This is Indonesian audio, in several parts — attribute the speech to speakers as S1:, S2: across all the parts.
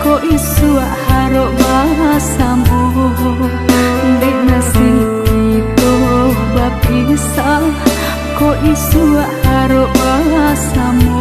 S1: ko isu haro basamu di nasib itu bapisah ko isu haro basamu.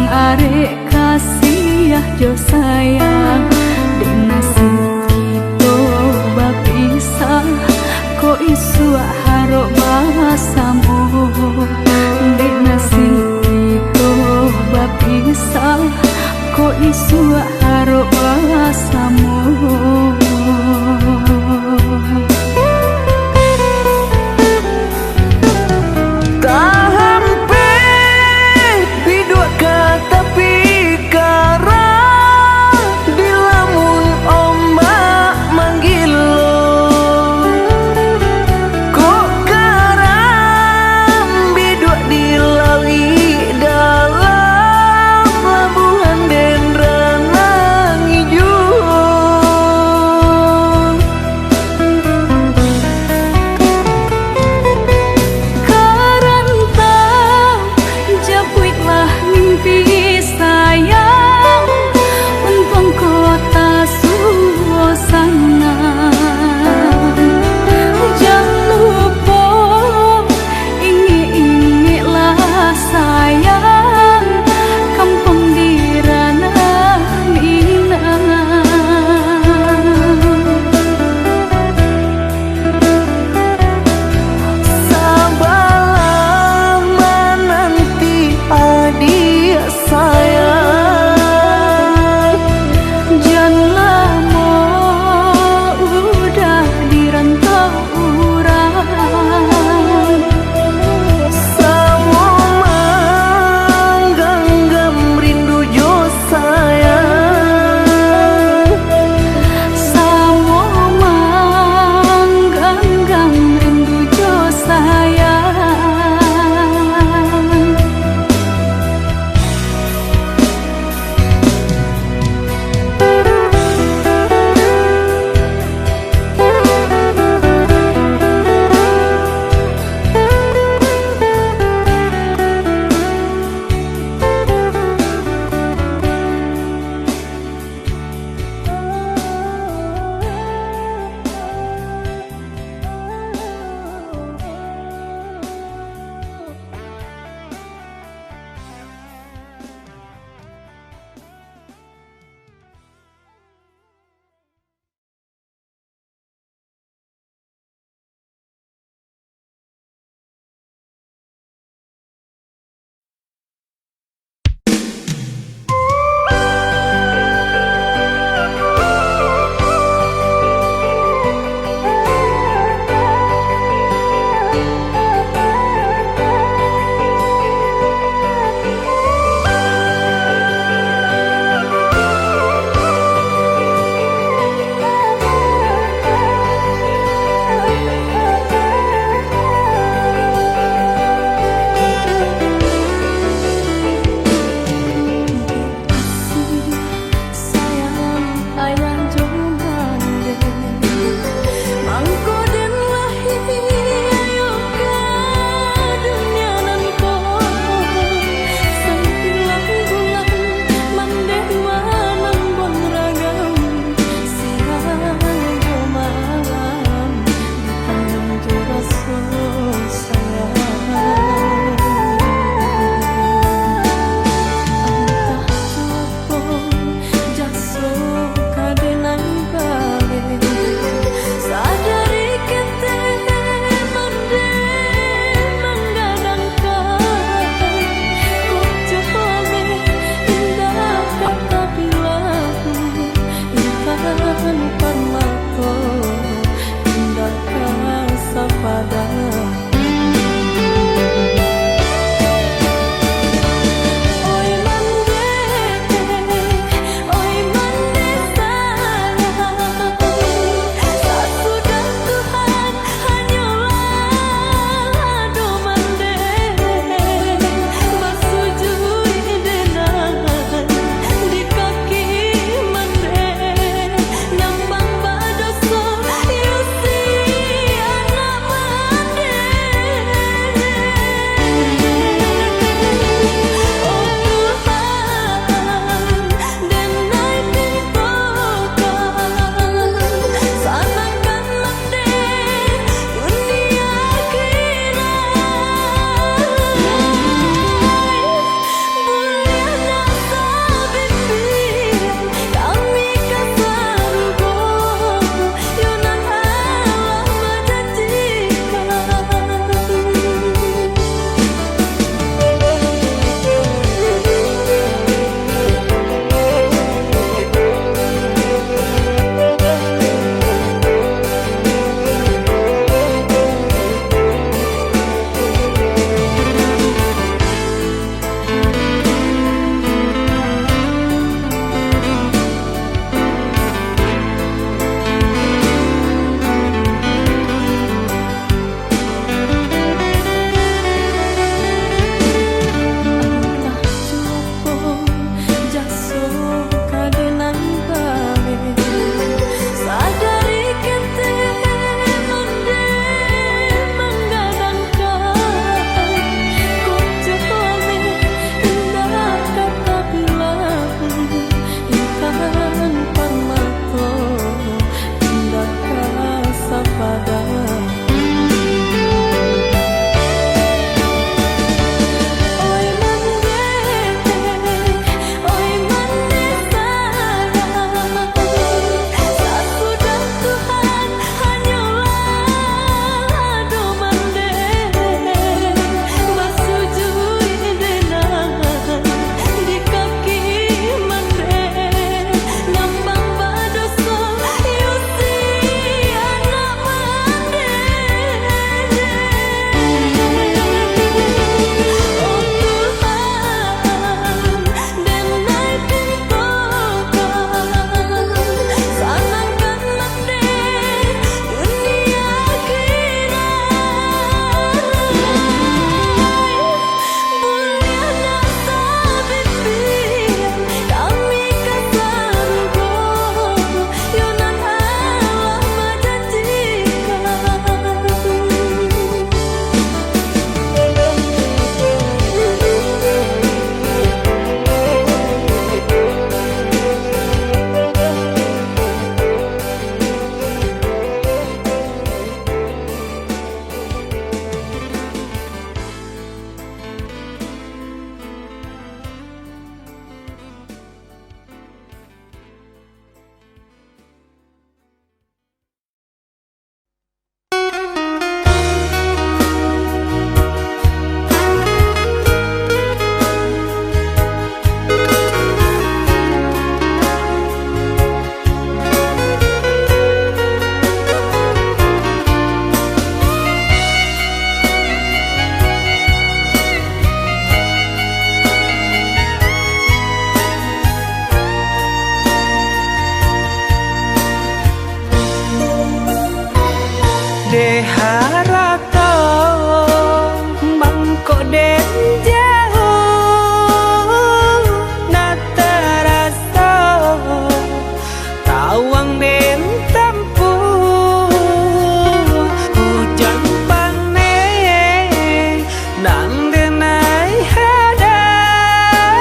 S1: Arek kasih jo sayang di nasib itu bapisah ko isu haro basamu di nasib itu bapisah ko isu haro basamu.
S2: de harato mangko den jauh na terasa tawang den tempuh hujan pane nan denai hadang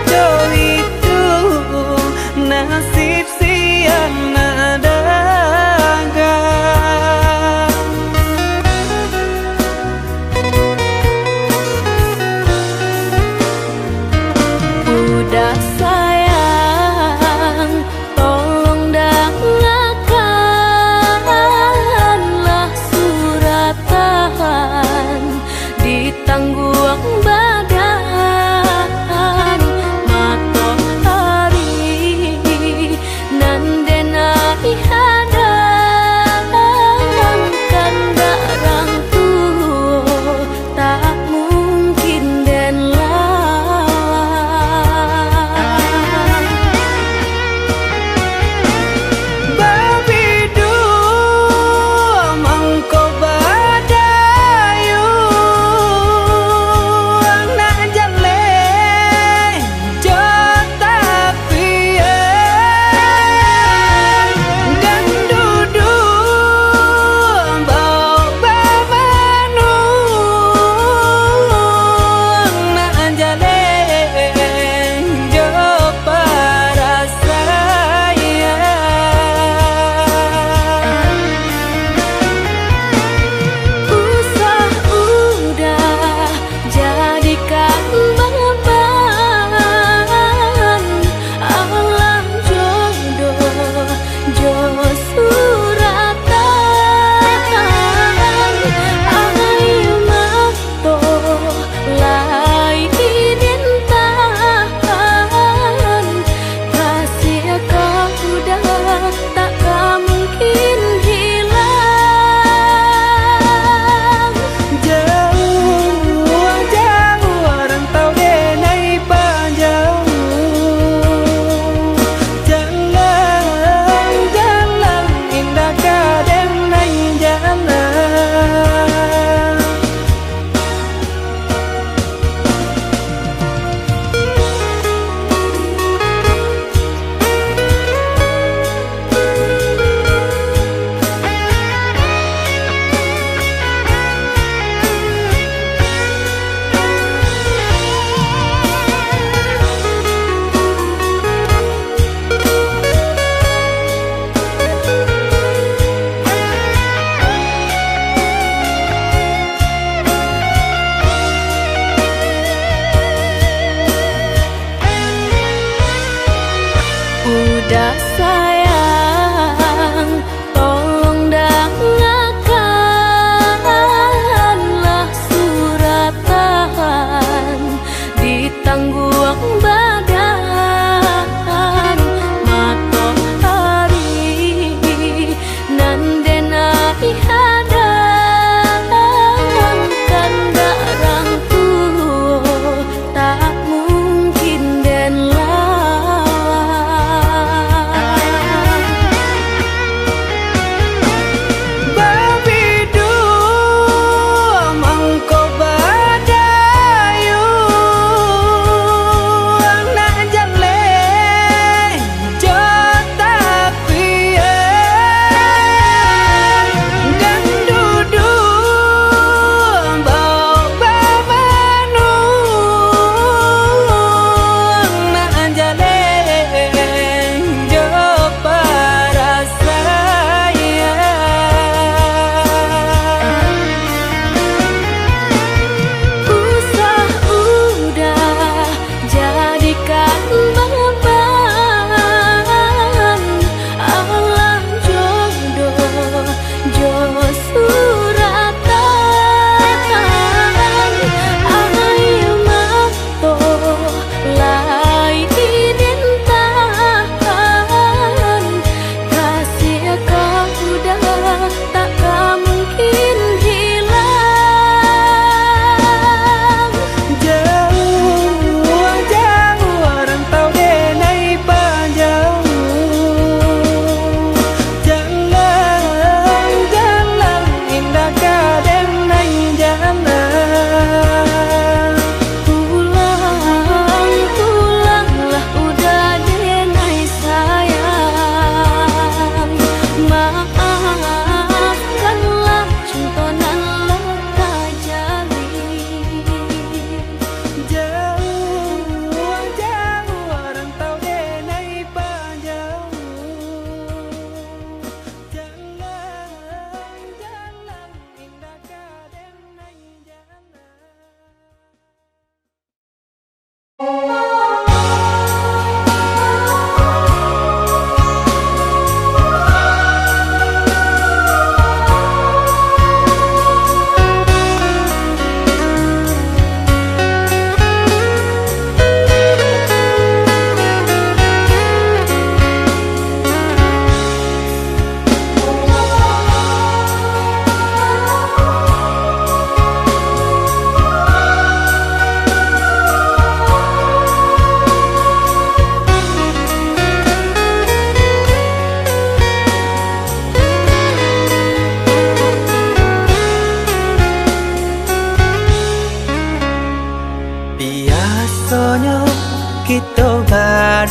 S2: jo itu nasib siang nadaga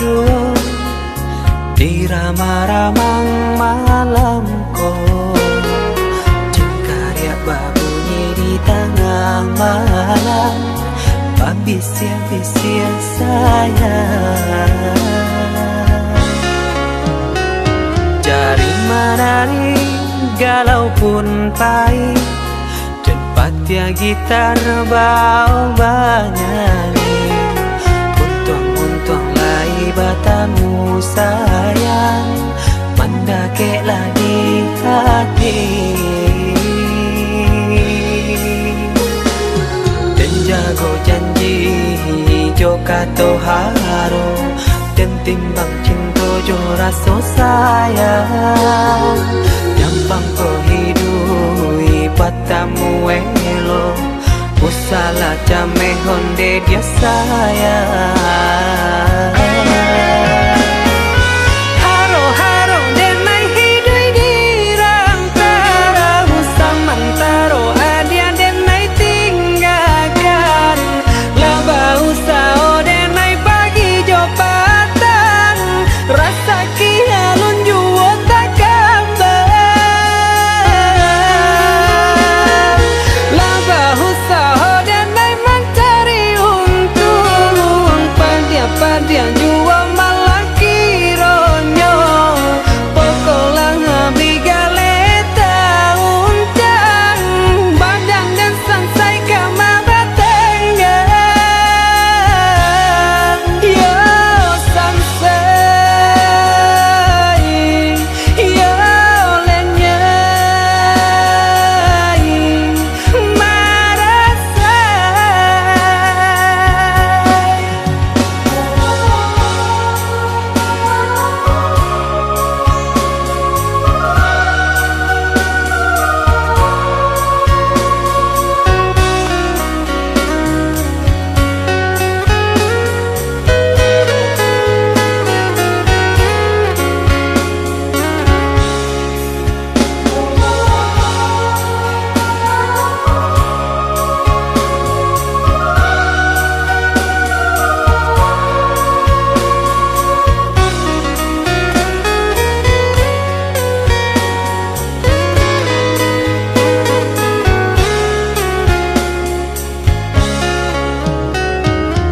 S2: duo di ramah-ramang malam ko, cengkarya babunyi di tengah malam, babisia-bisia sayang. Jari menari galau pun pahit, cepat ya gitar bau banyani, untung lai batamu sayang, mandakeklah di hati. Dan jago janji joka toharo, dan timbang cinta jo raso sayang, gampang ko hidui patamu elo, usala jame honde dia sayang. Haro haro denai hidui di rantara, usamantaro adia denai tinggalkan, laba usao denai pagi jo patang, rasa kialun juo tak gambar, laba usao denai mencari untung, padia juo malah kironyo, pokolah bigaleta uncang, badan dan sansai kamar tengah, yo sansai, yo lenyai, marasai.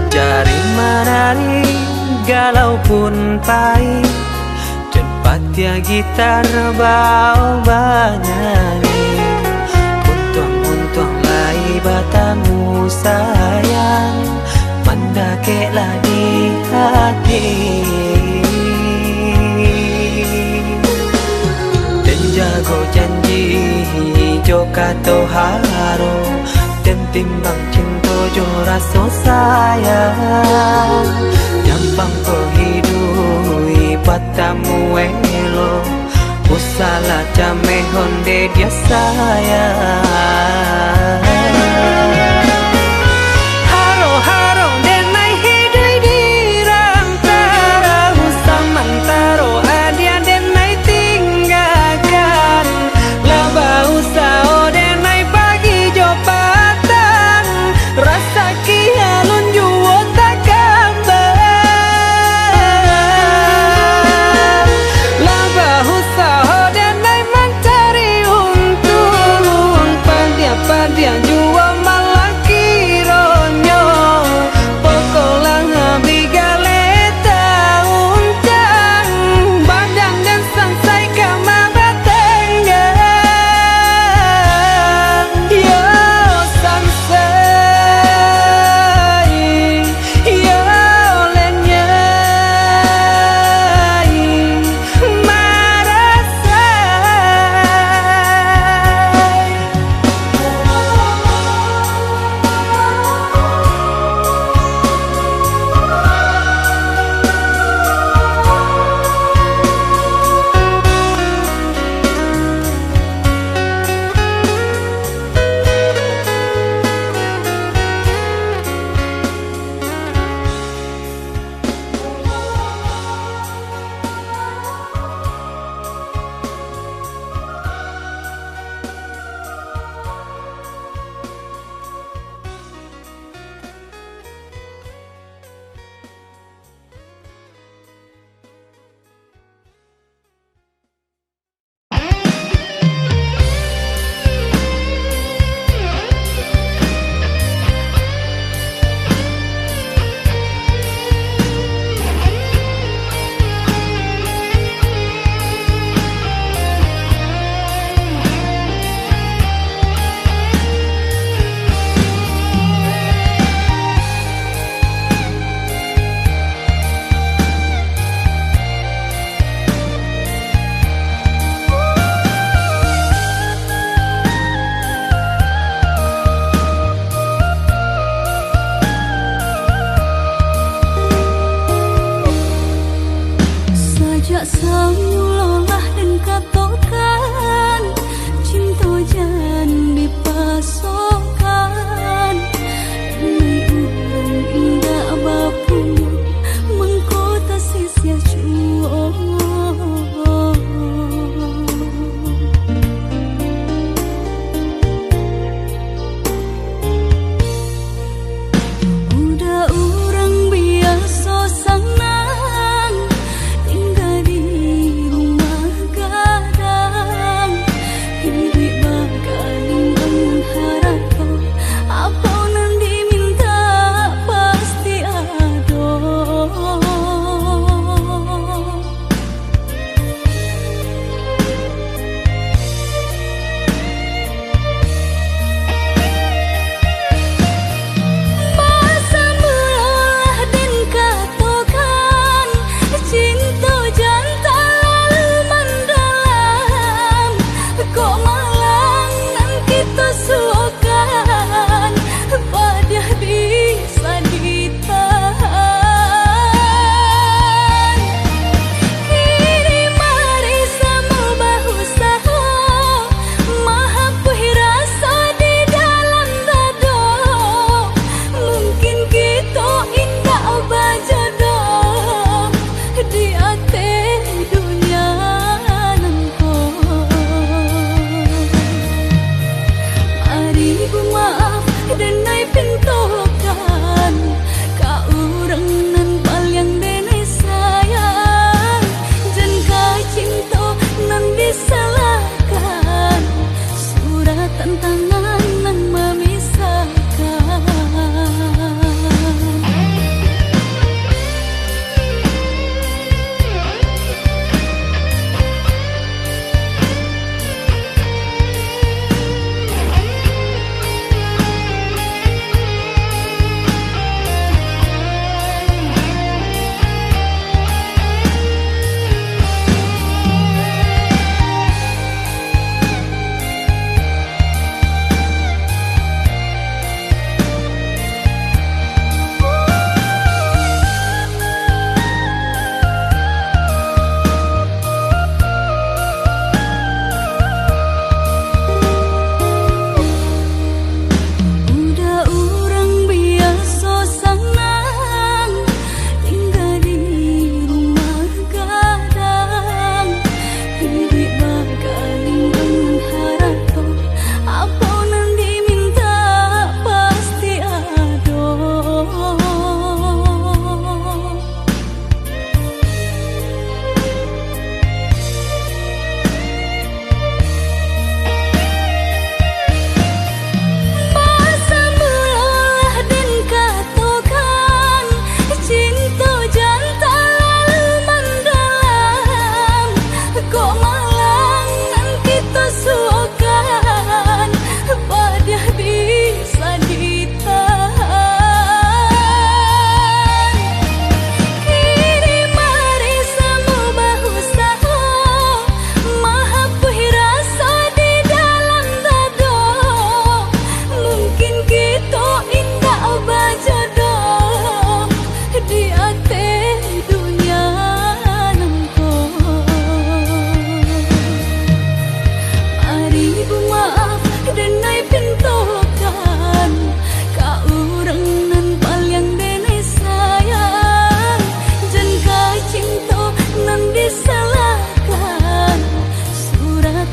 S2: Jari menari galau pun pahit, cepat ya gitar bau banyani, untung lai batamu sayang, mandakeklah di hati. Dan jago janji joka toharo, dan timbang cinta jo raso sayang, gampang ko hidui patamu elo, usala jame honde dia sayang. Haro haro denai hidui di rantara, usamantaro adia denai tinggalkan, laba usao denai pagi jo patang, rasa kialun juo tak gambar, laba usao denai mencari untung, padia juo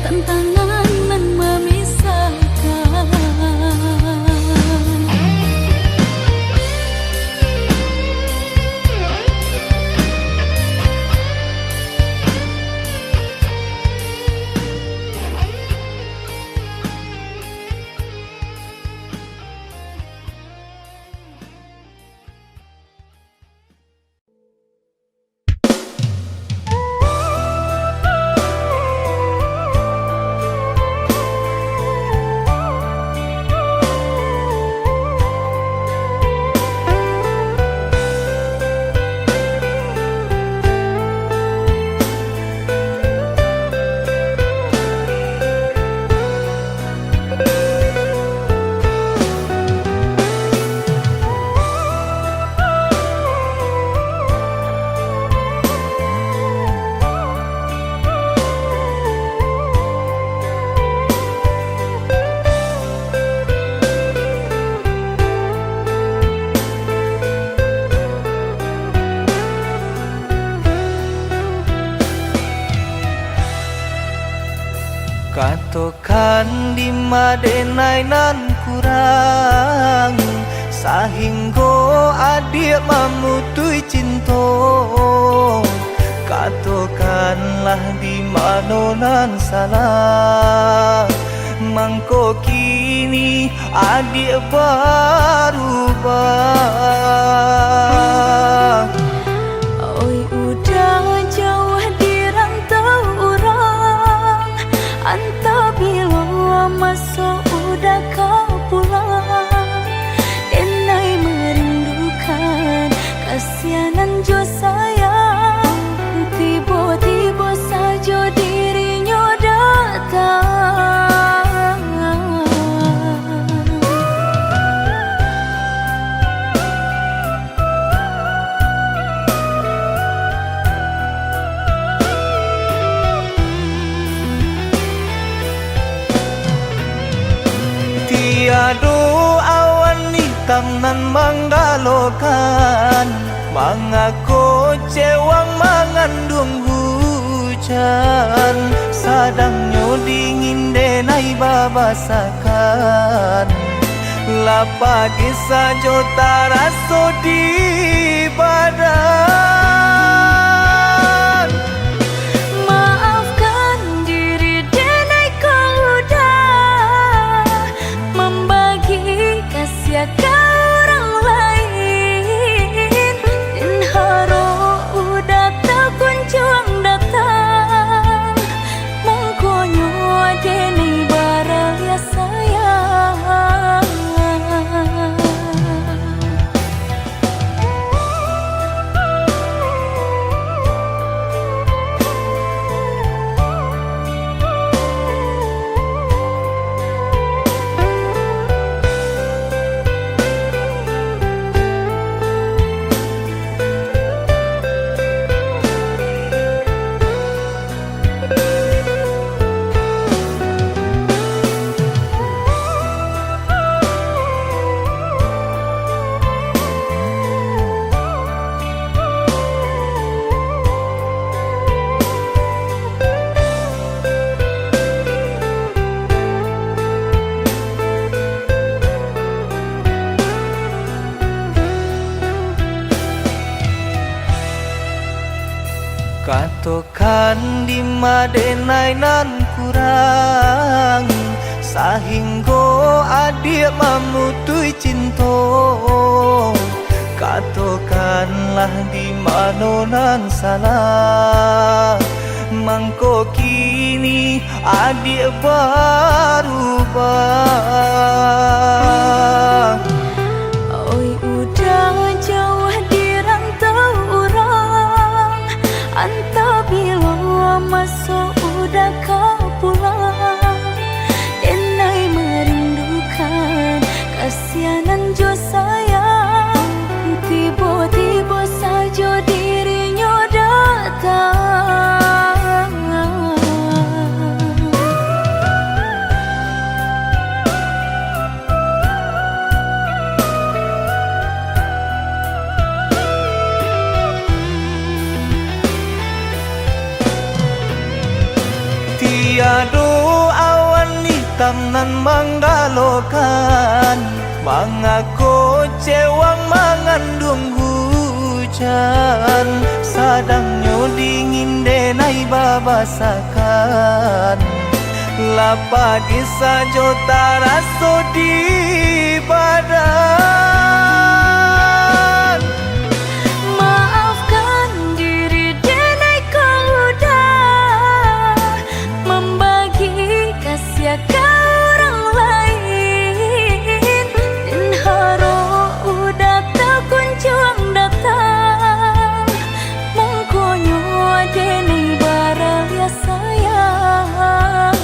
S1: tantangan nan memisahkan.
S2: Katokan di madenai nan kurang sahingga adik memutui cinta. Katokanlah di mana nan salah, mangko kini adik berubah.
S1: Oi udah jauh di rantau orang, antau bila masuk udah kau pulang. Denai merindukan kasihanan jo sayang, tiba-tiba saja dirinya datang.
S2: Tiada awan hitam nan menggalokan, mengaku cewang mengandung hujan. Sadangnya dingin denai babasakan, lapagi saja taraso di badan.
S1: Maafkan diri denai kau udah membagi kasih ke orang lain, dan haro udah tak kunjung datang. Mongkonyo denai baraya sayang.
S2: Katokan di madenai nan kurang sahingga adik memutui cinta. Katokanlah di mana nan salah, mangko kini adik berubah.
S1: Oi udah jauh di rantau orang, antau bila masuk udah kau pulang. Denai merindukan kasihanan jo sayang, tiba-tiba saja dirinya datang.
S2: Tiada Alam nan menggalokan Mangako cewang mengandung hujan Sadangnya dingin denai babasakan Lapa disa jota raso di badan
S1: Maafkan diri denai kau udah membagi kasih ke orang lain dan haro udah tak kunjung datang mengkonyo denai barang ya sayang.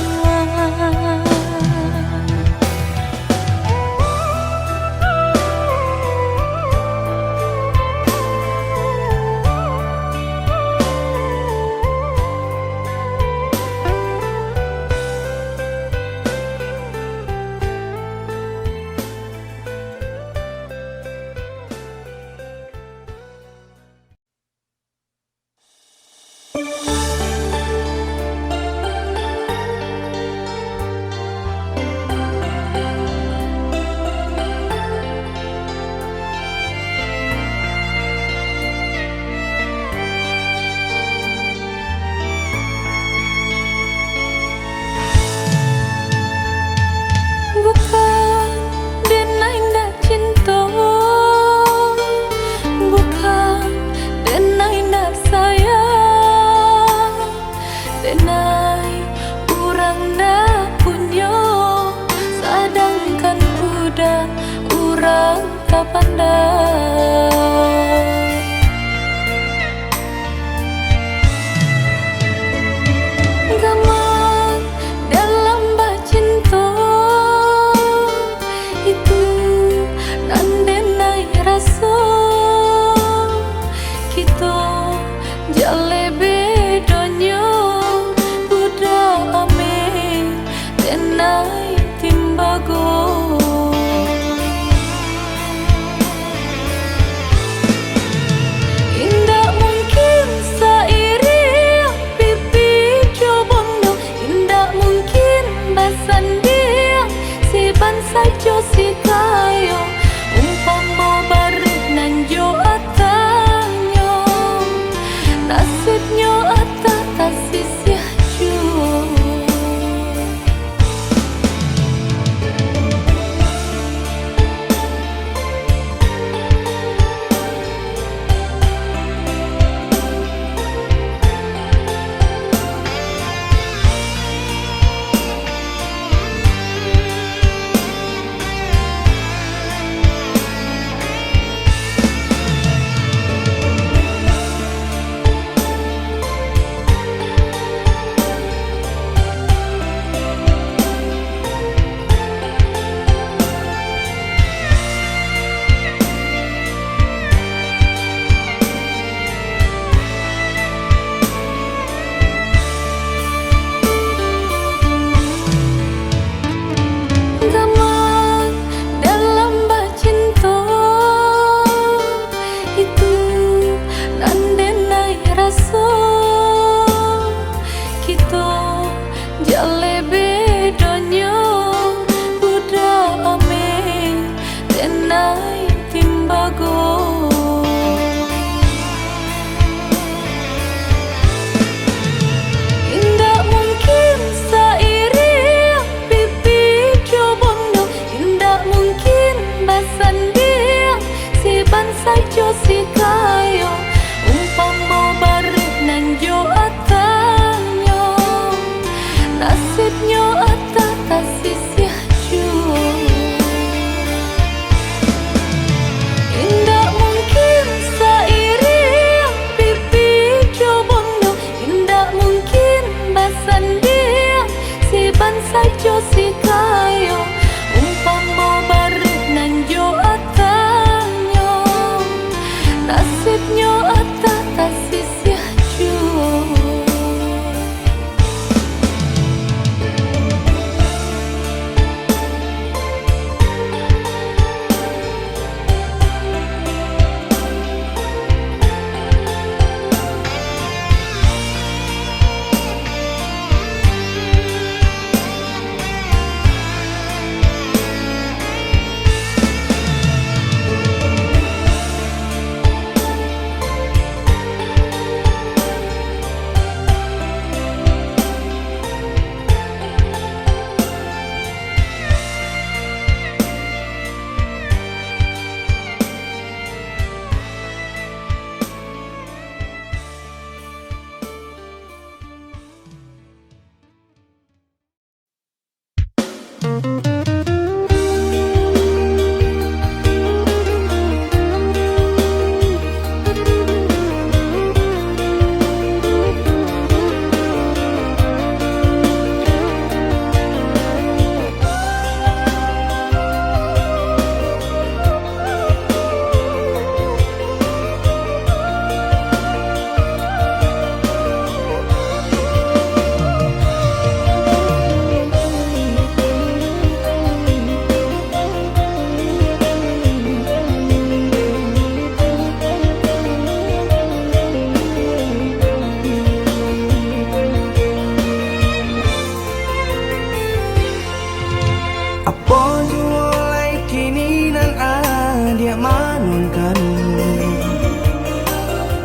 S2: Apa jualai kini nan adia manunkan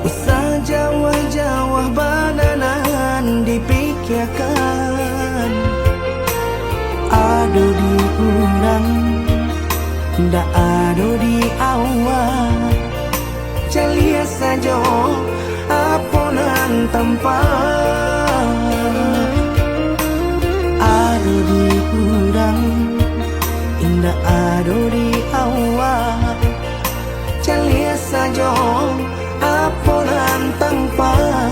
S2: usah jawah-jawah bananan dipikirkan ado di urang nda ado di awal calia saja aponan tempat ado di urang indah ado di awal calia saja aponan tempat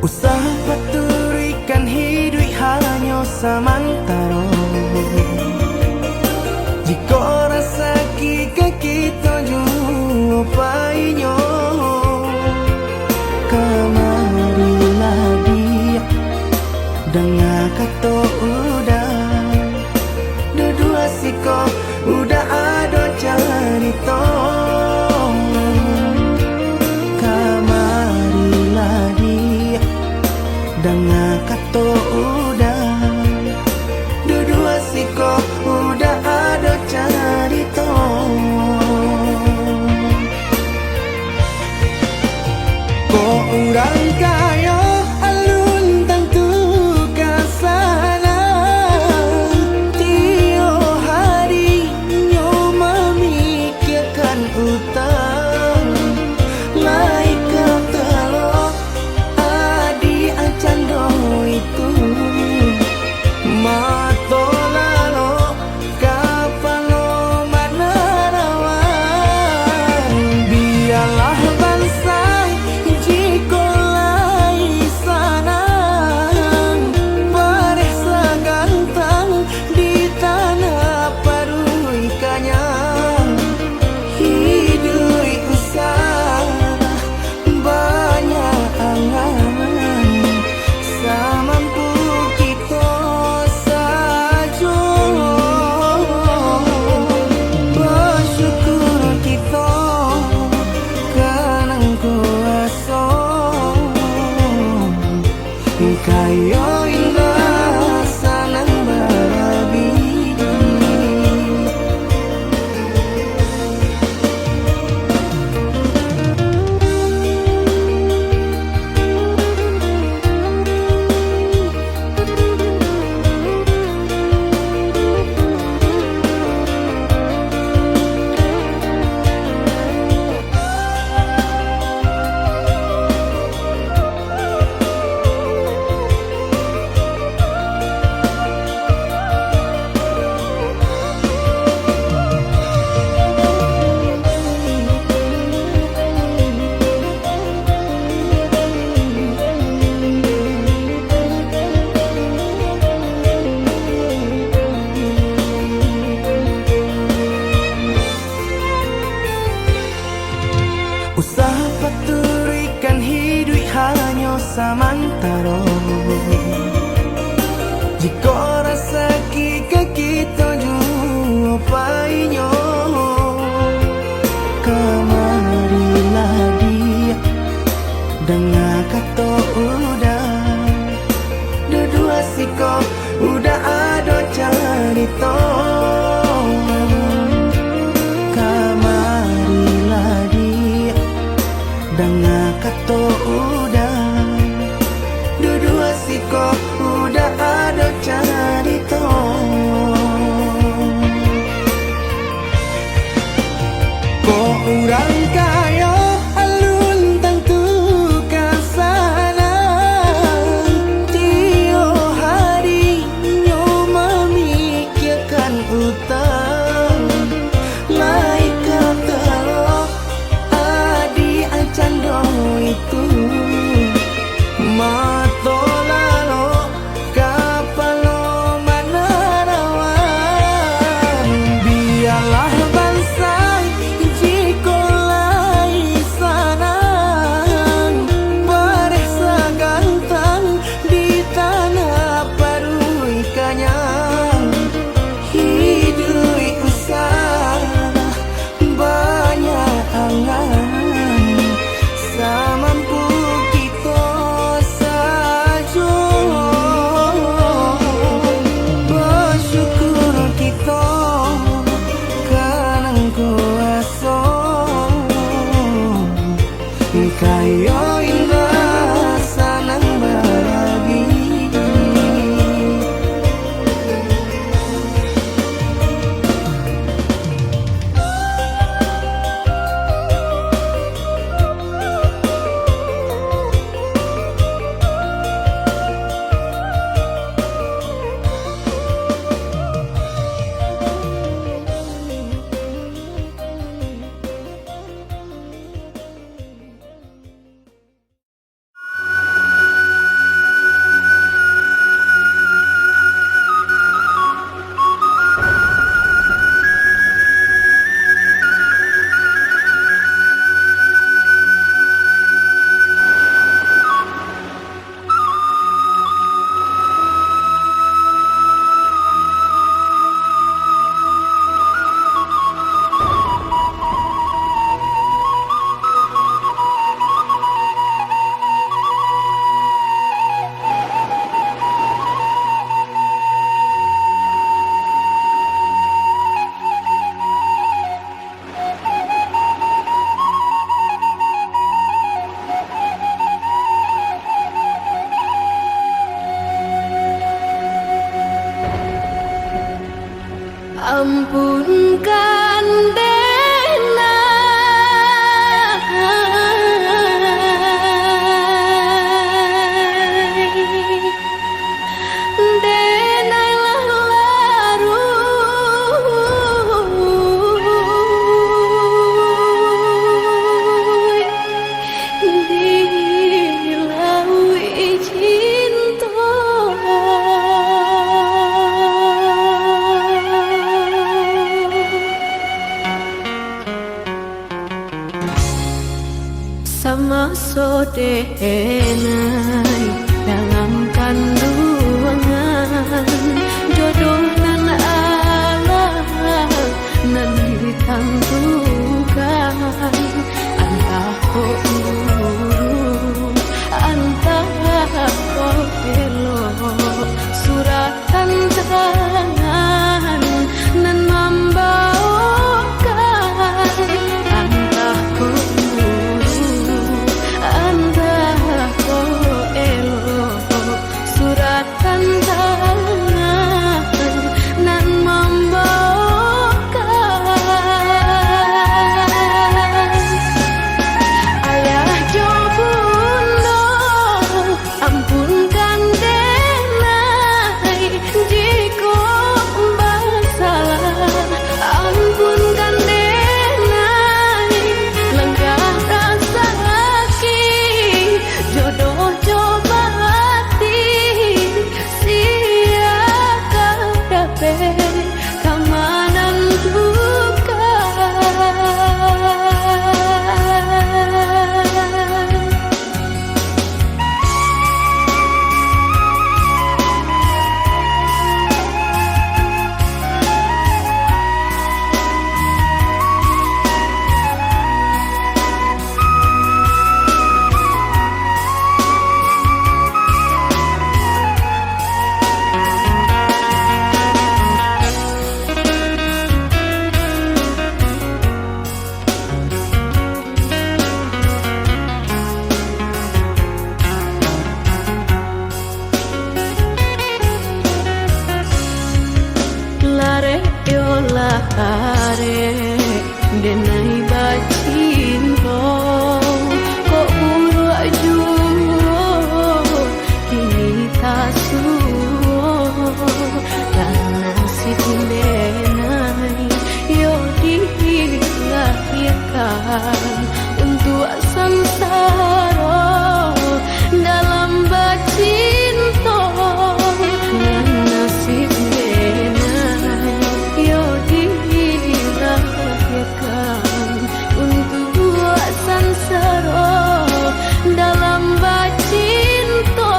S2: usah paturikan hidup hanya samantara jika rasa kita jumpainya kemarilah dia dengan kata udah dua siko udah ada cerita kemarilah dia dengan kata udah dua siko udah ada cerita kok urang kaya alun tentu kasana tio hari nyo memikirkan utang laika telo adi acan do itu mato lalo kapalo manarawan biarlah bangsa jiko lai sanang paresa gantang di tanah parui kanyang hidup usah banyak angan samampu kita saja bersyukur kita kanang kuasa kaya indah sanang barabi usah paturikan hidup hanya samantara jika rasa kita jumpainya kemarilah dia dengan kata udah dua siko udah ada cerita kemarilah dia dengan kata udah dua siko udah ada cerita kok urang kaya alun tentu kasana
S1: denai dalam kandungan jodoh nan Allah nan ditentukan antah ko urut antah ko elok suratan tangan nan membawakan antah ko urut antah ko elok suratan tangan nan membawakan ayah jo bunda ampunkan denai jika bersalah ampunkan denai lenggah rasa sakit jodoh coba hati sia kadape kamanan duka. Lare yo lare denai bacinto ko uru ajuo kini tasuo karena si denai yo dilahirkan untuk samsara dalam bacinto karena si yo dilahirkan untuk samsara dalam bacinto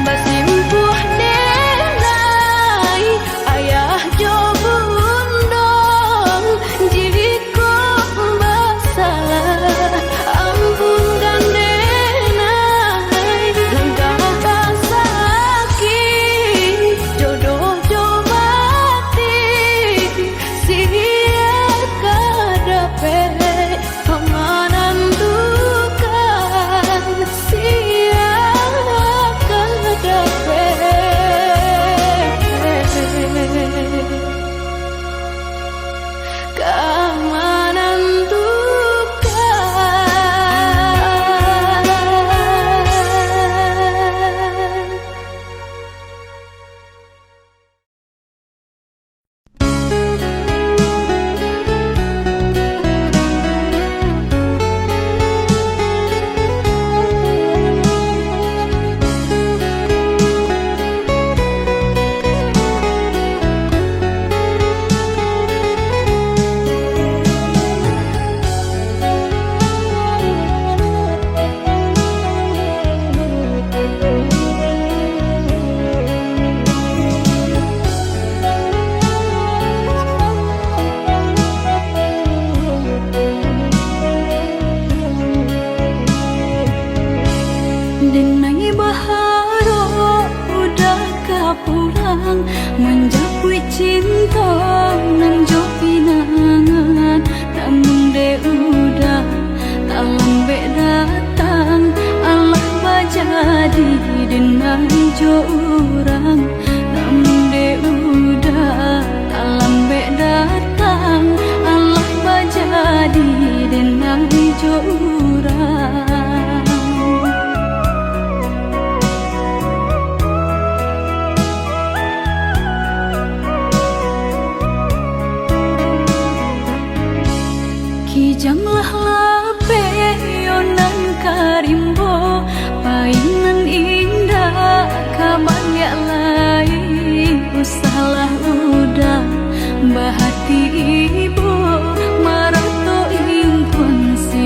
S1: basimpuh denai ayah jo bundong jiko bersalah ampunkan denai lenggah rasa sakit jodoh coba hati sia kadape kamanan duka sia kadape kamanan duka. Denai baharo udah kapulang menjapui cinta nan jo pinangan namun de udah tak lambe datang Allah bajadi denai jo urang namun de udah tak lambe datang Allah bajadi denai jo urang. Kijanglah lape yonan karimbo painan indah kabangya lain usalah udah bahati ibu marato impun si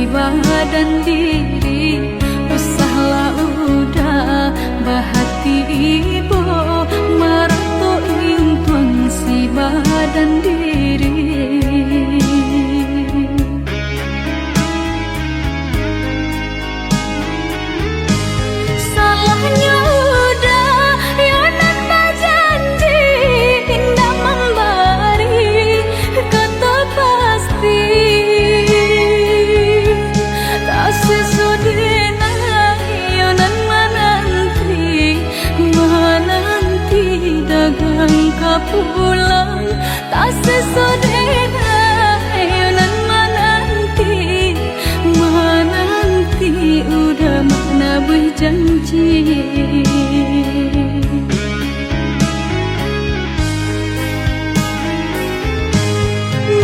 S1: badan diri. Usahlah udah bahati ibu maratu intuang si badan diri. Salahnya udah yonan berjanji indah memberi kata pasti. Tak sesudahnya yonan menanti dagang kapulang. Tak sesudahnya yonan menanti udah mana berjanji.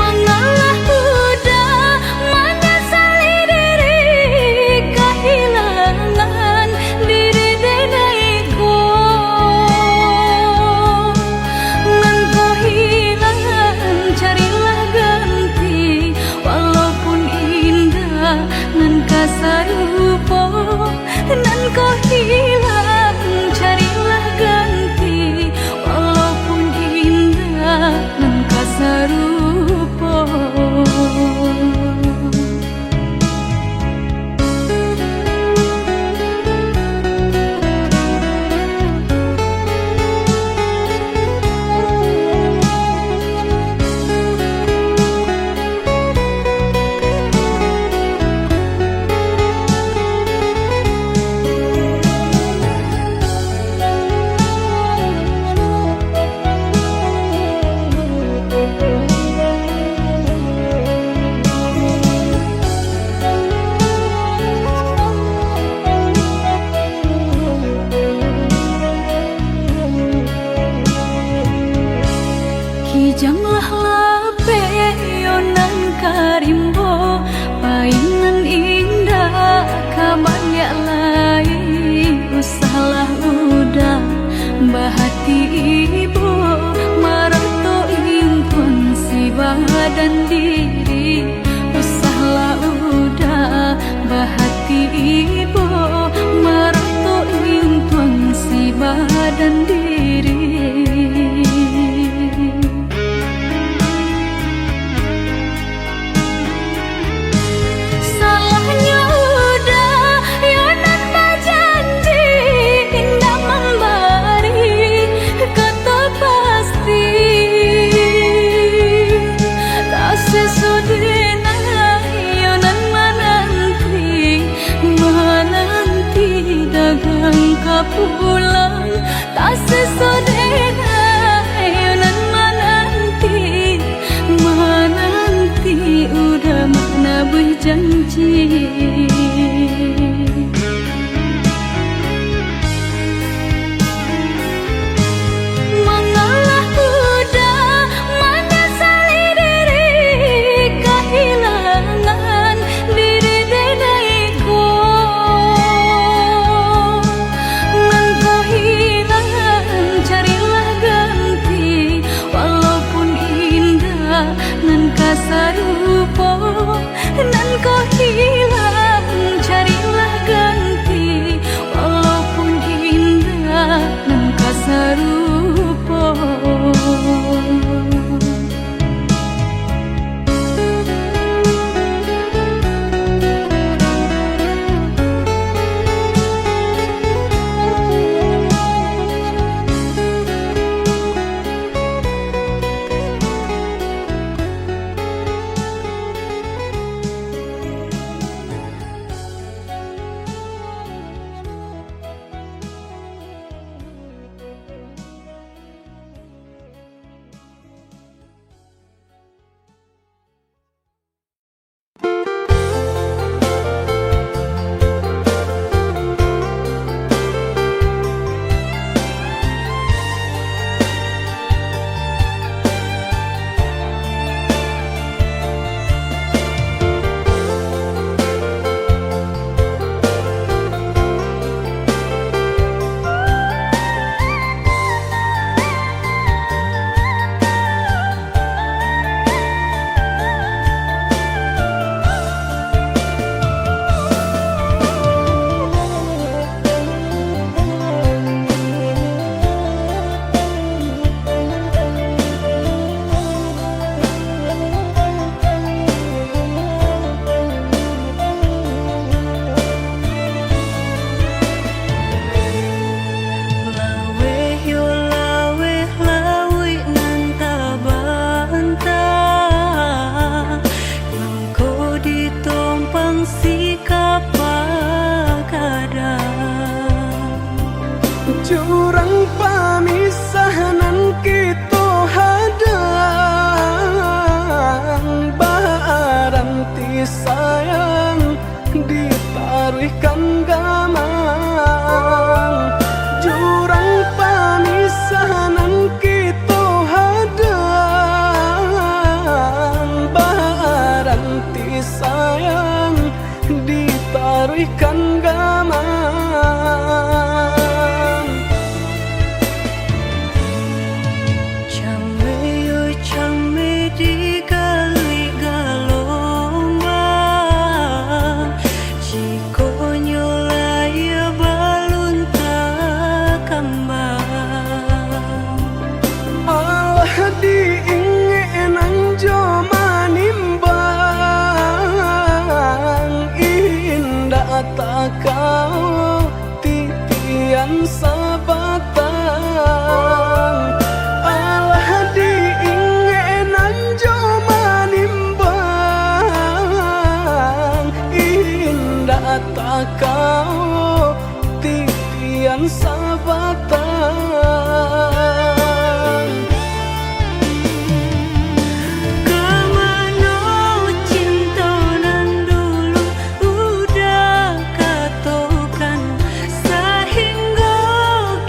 S1: Mengalah udah menyesali diri kehilangan diri denaiku. Ngan kau hilang carilah ganti walaupun indah ngan kasar rupa. Nan kau hilang carilah ganti walaupun indah nan kasar rupa. Kijanglah lape yonan karimbo painan indah kabaya lai. Usahlah udah bahati ibu maratu intuan si badan diri. Usahlah udah bahati ibu maratu intuan si badan diri. Pulang tak sesudahnya yonan menanti udah mana berjanji. Mengalah udah menyesali diri kehilangan diri denaiku. Nan kasar rupa nan kau hilang
S2: pulihkan gamang.
S1: Came di kali galombang, jika nyolaya balun tak kembang.
S2: Allah diingin jo manimbang, indah tak kau titian sabatang. Allah diingin jo manimbang, indah tak kau titian sabatang.
S1: Kemana cinta nan dulu udah katokan, sehingga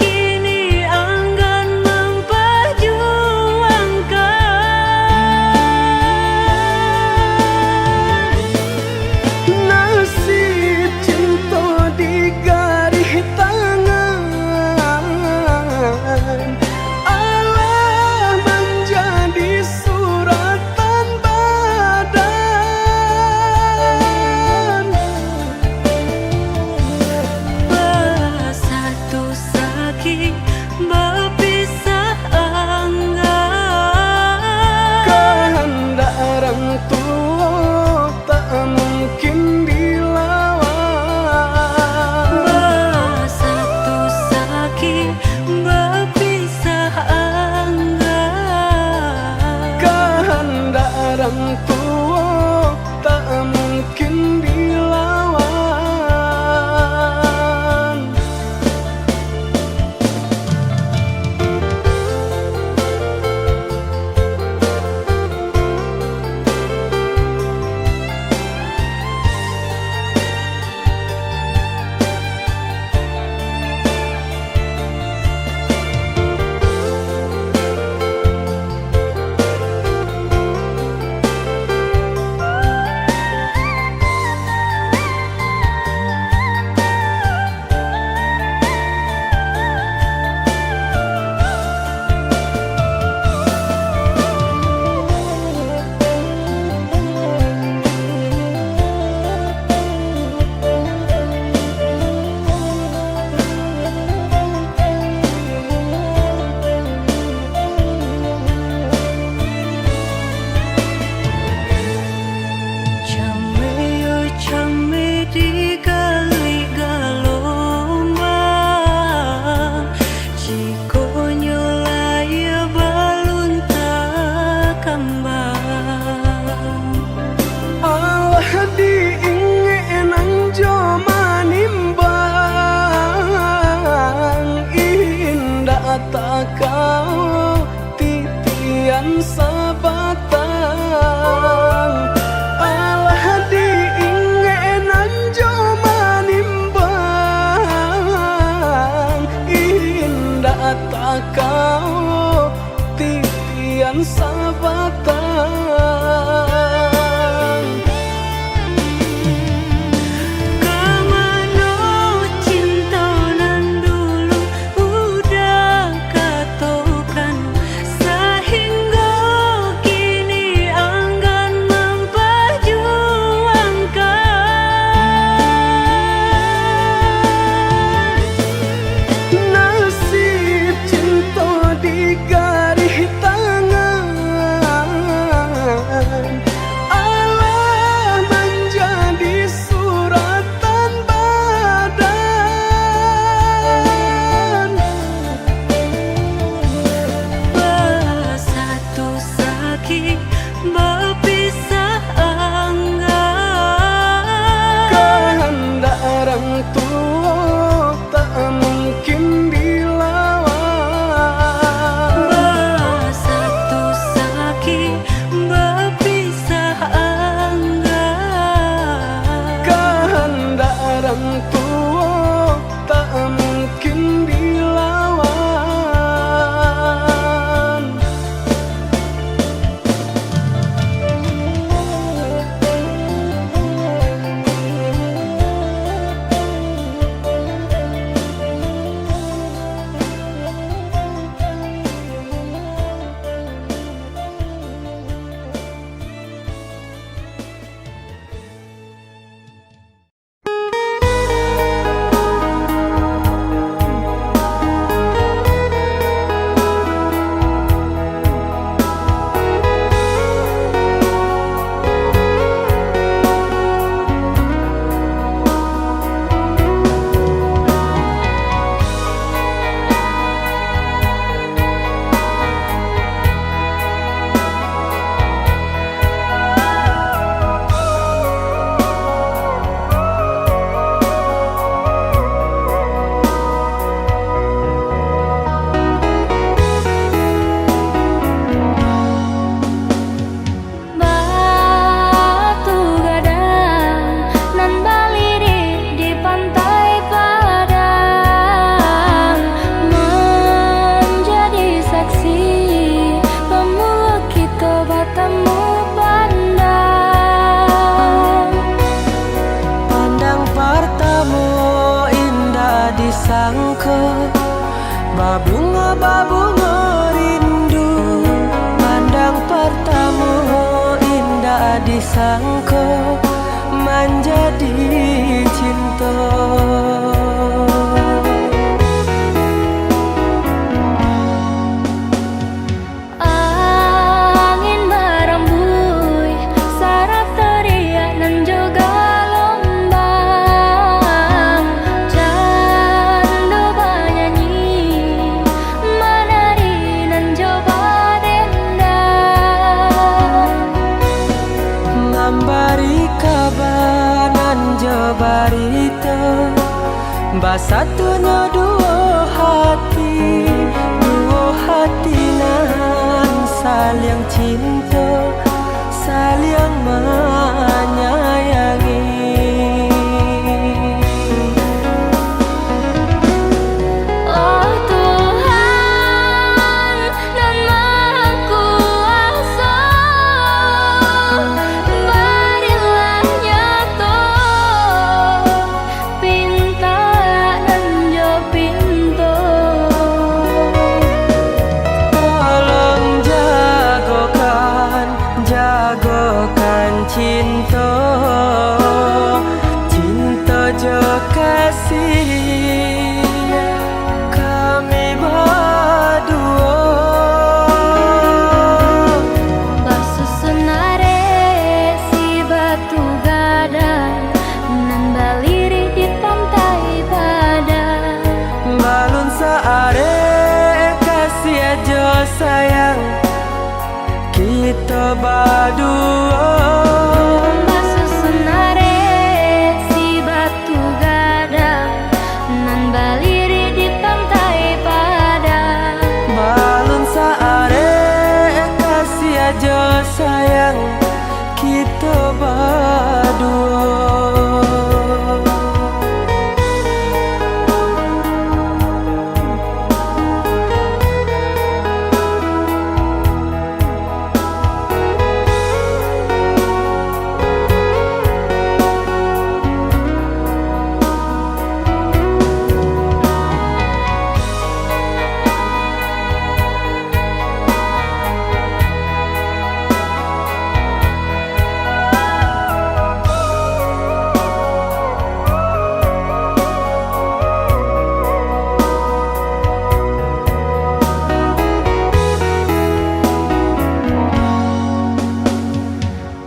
S1: kini enggan memperjuangkan.
S2: Nasib cinta di garis tangan, disangka, babunga rindu pandang pertama, indah disangka menjadi cinta.
S1: Angin merembui sarap teriak nan juga lombang, candu bernyanyi menari nan coba dendang,
S2: ngambari kabar nan jabarita, basatunya dua hati nan saling cinta, saling menyayangi.
S1: oh Tuhan nan Maha Kuasa, berilah nyata pinta nan jo pintu.
S2: Tolong jagokan cinta, cinta jo kasih kami berdua.
S1: Basusunare si batu gadang nan baliri di pantai padang,
S2: Balun saare kasih aja sayang kita berdua.
S1: basusunare si batu gadang nan baliri di pantai padang,
S2: Balun saare kasih aja sayang kita berdua.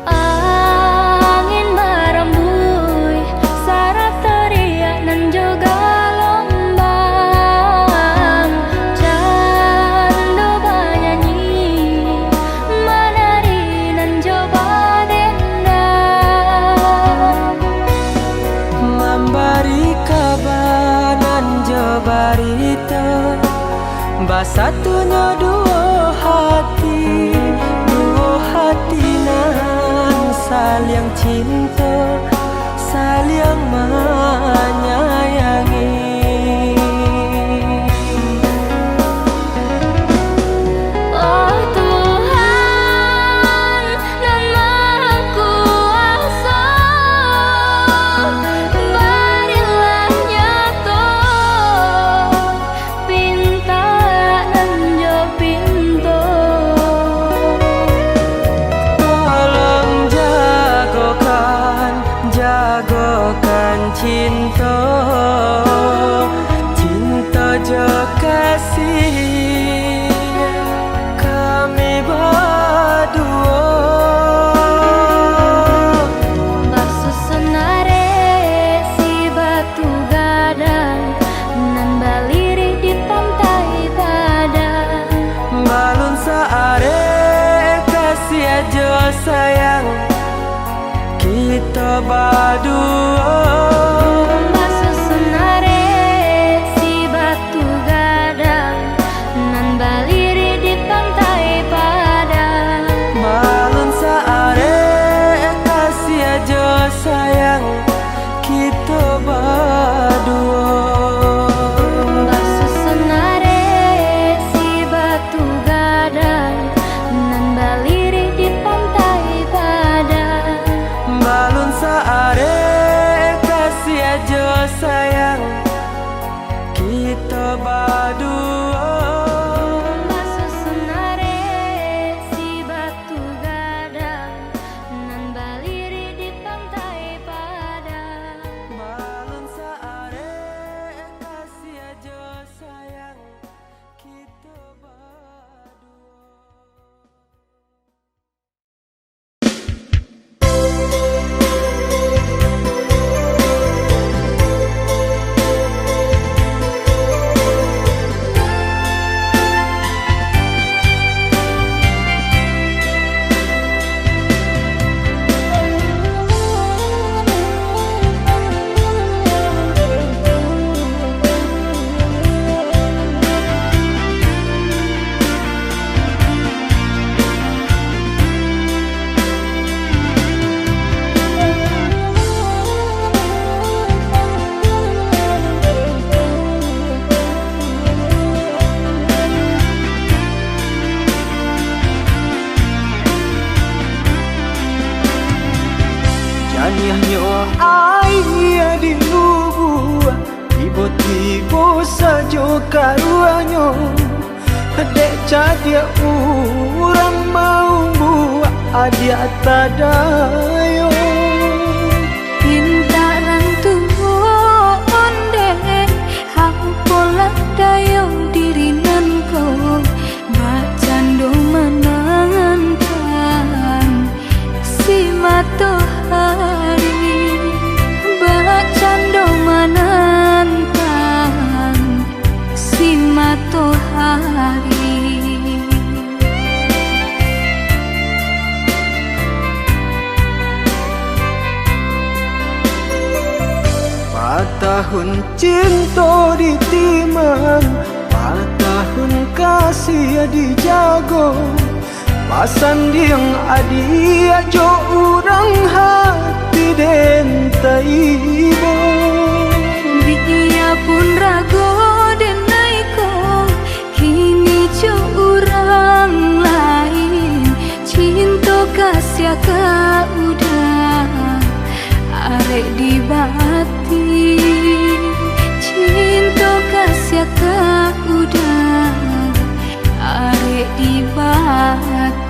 S1: angin merembui sarap teriak nan juga lombang, candu bernyanyi menari nan coba dendang,
S2: Memberi kabar nan jabarita, basatunya dua hati nan saling cinta, saling menyayangi.
S1: oh Tuhan nan Maha Kuasa, berilah nyata pinta nan jo pintu.
S2: Tolong jagokan cinta, cinta jo kasih kami berdua.
S1: Basusunare si batu gadang nan baliri di pantai padang,
S2: Balun saare kasih aja sayang kita berdua.
S1: basusunare si batu gadang nan baliri di pantai padang,
S2: Balun saare kasih aja sayang kita berdua.
S1: basusunare si batu gadang nan baliri di pantai padang,
S2: Balun saare kasih aja sayang karuanyo dek cadia urang mau buat adia tadayo
S1: Pintaran tuhon dek hampola dayong dirinan ko bacando menangan si matahari bacando menantang si matahari
S2: Patahun cinta ditimang, patahun kasih dijago, pasan diang adia jo urang hati den taibo.
S1: Dia pun rago denai ko kini jo urang lain cinta kasih ka udah arek di bati cinta kasih ka udah arek di bati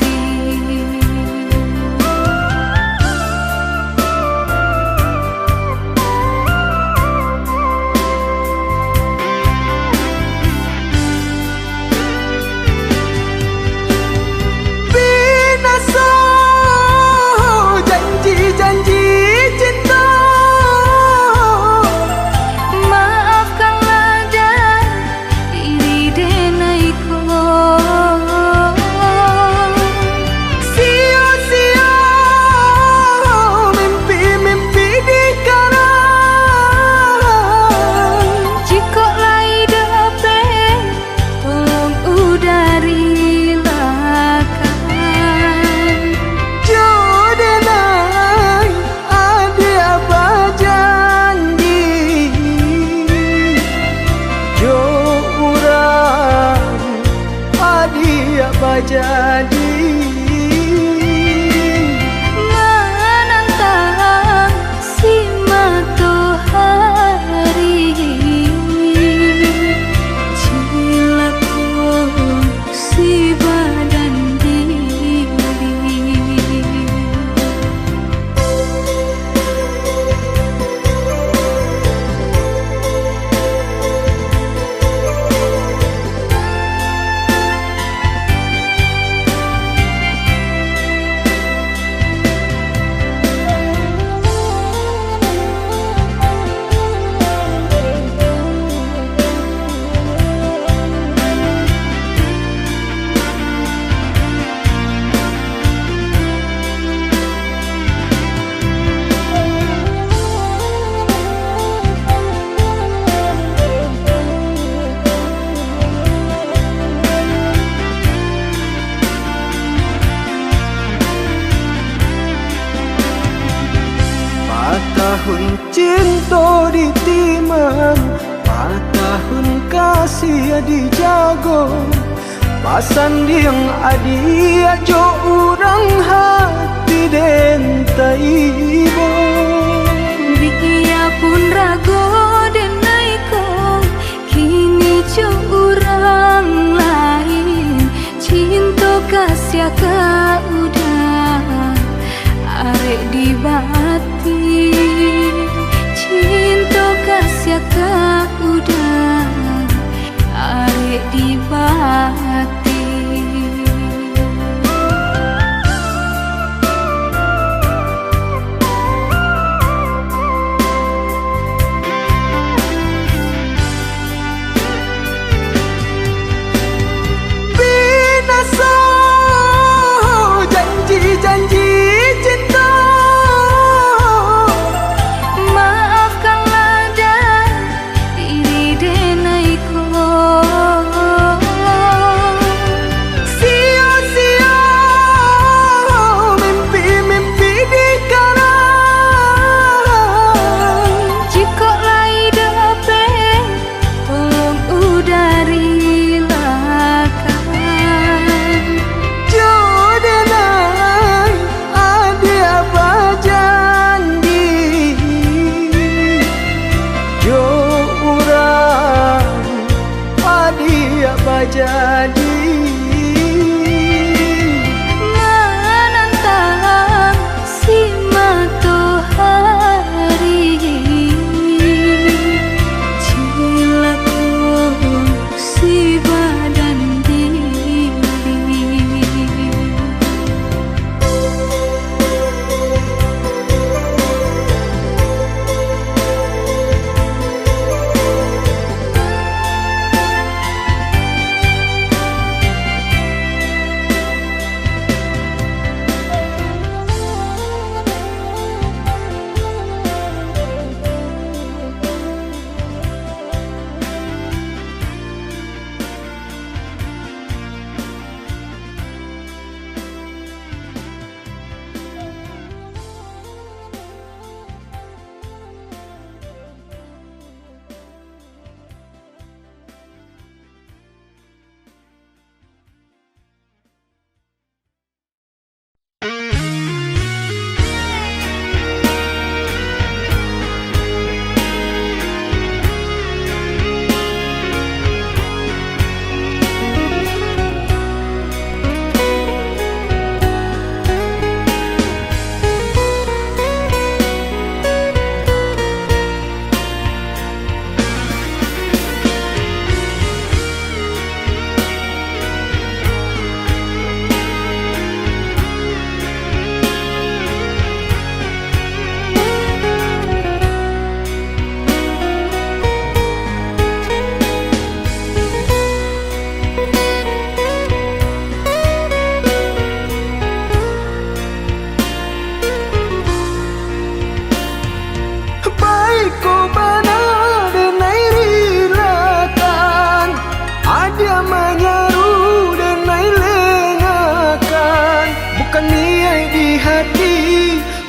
S2: jadi
S1: menantang si matahari cilaku si badan diri
S2: Patahun cinta ditimang, patahun kasih dijago, pasan diang adia jo urang hati den taibo.
S1: Dia pun rago denai ko kini jo urang lain cinta kasih ka udah arek di bati cinta kasih ka udah arek di bati
S2: Baik ko bana denai rilakan, ada menyeru denai lengakan. Bukan niat di hati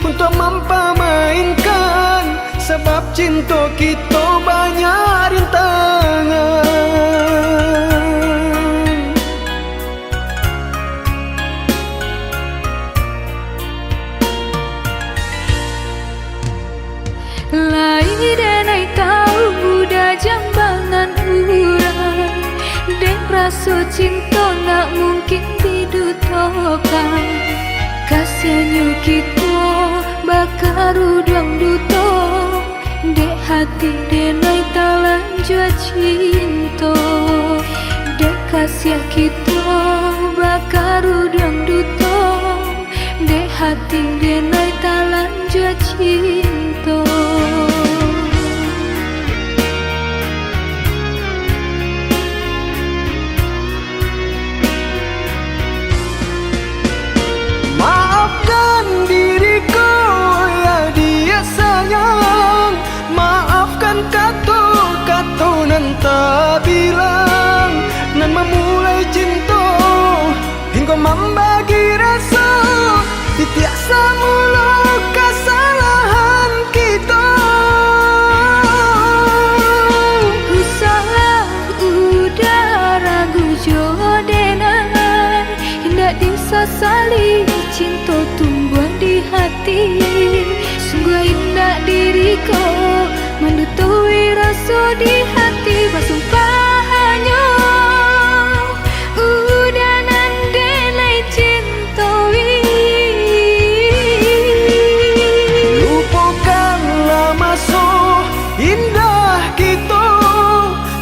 S2: untuk mempamainkan, sebab cinta kita banyak rintangan.
S1: Lai denai tahu budak jambangan urang, dek rasa cinta nak mungkin didutokan. Kasihannya kita bakar udang duto, dek hati denai talan jua cinta. Dek kasihan kita bakar udang duto, dek hati denai talan jua cinta.
S2: Maafkan diriku ya dia sayang, maafkan kata-kata nan tak bilang, nan memulai cinta hingga membagi rasa. Tiada mula kesalahan kita.
S1: Ku salah udah ragu jodoh, hendak disesali cinta tumbuh di hati. Sungguh indah diriku mendutui rasa di hati. Bersumpahannya udah nandenai cintawi.
S2: Lupakanlah masa indah kita,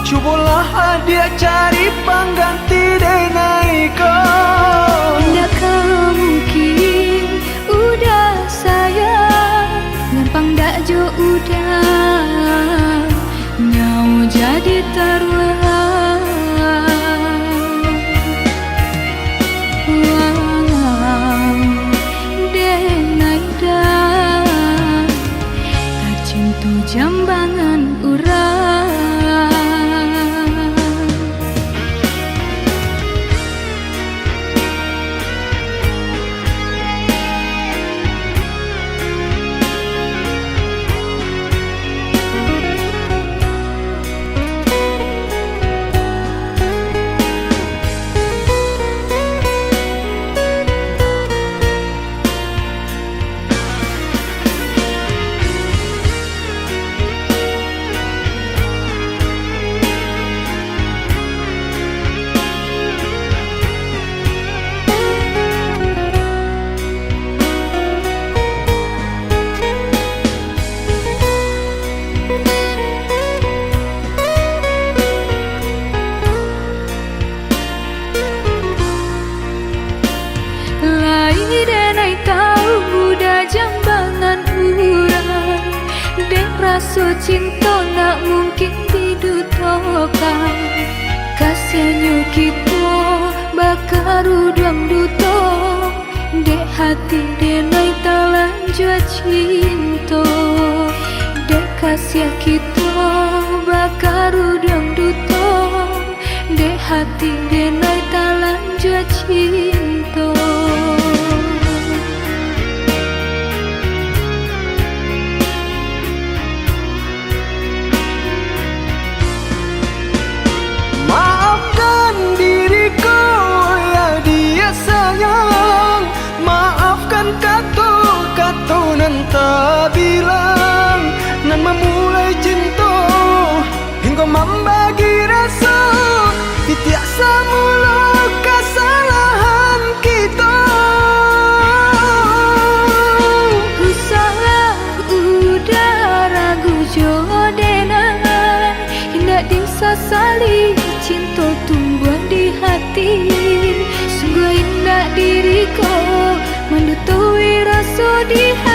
S2: cubalah dia cari pengganti denai kau.
S1: Tidakkah mungkin udah sayang, ngampang dak jo udah nyawa jadi taruhan. Denai dah tercinta jambangan urang. Denai tahu budak jambangan urang, dek rasa cinta nak mungkin didutokan. Kasihannya kita bakar udang duto, dek hati denai talan jua cinta. Dek kasihan kita bakar udang duto, dek hati denai talan jua cinta.
S2: Maafkan diriku ya dia sayang, maafkan kata-kata nan tak bilang, nan memulai cinta hingga membagi rasa. Tiada mula kesalahan kita.
S1: Ku salah udah ragu jodoh, hendak disesali cinta tumbuh di hati. Sungguh indah diriku mendutui rasa di hati.